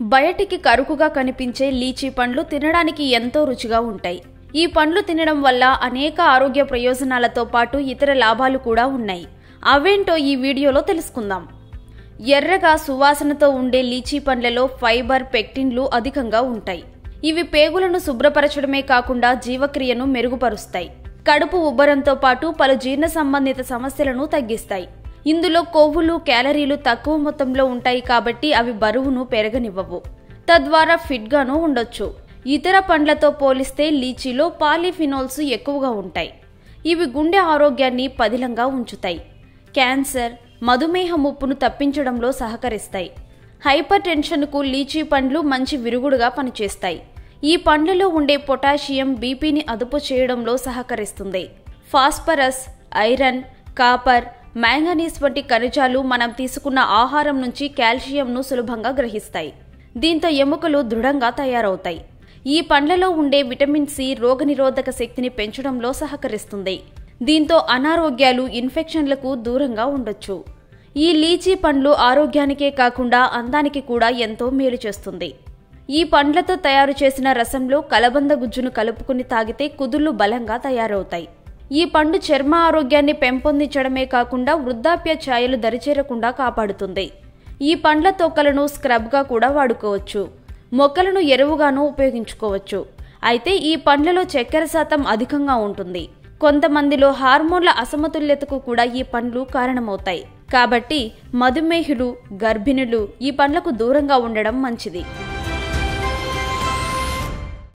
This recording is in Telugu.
బయటికి కరుకుగా కనిపించే లీచీ పండ్లు తినడానికి ఎంతో రుచిగా ఉంటాయి. ఈ పండ్లు తినడం వల్ల అనేక ఆరోగ్య ప్రయోజనాలతో పాటు ఇతర లాభాలు కూడా ఉన్నాయి. అవేంటో ఈ వీడియోలో తెలుసుకుందాం. ఎర్రగా సువాసనతో ఉండే లీచీ పండ్లలో ఫైబర్, పెక్టిన్లు అధికంగా ఉంటాయి. ఇవి పేగులను శుభ్రపరచడమే కాకుండా జీవక్రియను మెరుగుపరుస్తాయి. కడుపు ఉబ్బరంతో పాటు పలు జీర్ణ సంబంధిత సమస్యలను తగ్గిస్తాయి. ఇందులో కొవ్వులు, క్యాలరీలు తక్కువ మొత్తంలో ఉంటాయి కాబట్టి అవి బరువును పెరగనివ్వవు. తద్వారా ఫిట్గానూ ఉండొచ్చు. ఇతర పండ్లతో పోలిస్తే లీచీలో పాలిఫినోల్స్ ఎక్కువగా ఉంటాయి. ఇవి గుండె ఆరోగ్యాన్ని పదిలంగా ఉంచుతాయి. క్యాన్సర్, మధుమేహ ముప్పును తప్పించడంలో సహకరిస్తాయి. హైపర్ టెన్షన్కు లీచీ పండ్లు మంచి విరుగుడుగా పనిచేస్తాయి. ఈ పండ్లలో ఉండే పొటాషియం బీపీని అదుపు చేయడంలో సహకరిస్తుంది. ఫాస్ఫరస్, ఐరన్, కాపర్, మ్యాంగనీస్ వంటి ఖనిజాలు మనం తీసుకున్న ఆహారం నుంచి కాల్షియంను సులభంగా గ్రహిస్తాయి. దీంతో ఎముకలు దృఢంగా తయారవుతాయి. ఈ పండ్లలో ఉండే విటమిన్ సి రోగనిరోధక శక్తిని పెంచడంలో సహకరిస్తుంది. దీంతో అనారోగ్యాలు, ఇన్ఫెక్షన్లకు దూరంగా ఉండొచ్చు. ఈ లీచీ పండ్లు ఆరోగ్యానికే కాకుండా అందానికి కూడా ఎంతో మేలు చేస్తుంది. ఈ పండ్లతో తయారు చేసిన రసంలో కలబంద గుజ్జును కలుపుకుని తాగితే కుదుళ్లు బలంగా తయారవుతాయి. ఈ పండు చర్మ ఆరోగ్యాన్ని పెంపొందించడమే కాకుండా వృద్ధాప్య ఛాయలు దరిచేరకుండా కాపాడుతుంది. ఈ పండ్ల తొక్కలను స్క్రబ్గా కూడా వాడుకోవచ్చు. మొక్కలను ఎరువుగాను ఉపయోగించుకోవచ్చు. అయితే ఈ పండ్లలో చక్కెర శాతం అధికంగా ఉంటుంది. కొంతమందిలో హార్మోన్ల అసమతుల్యతకు కూడా ఈ పండ్లు కారణమవుతాయి. కాబట్టి మధుమేహులు, గర్భిణులు ఈ పండ్లకు దూరంగా ఉండడం మంచిది.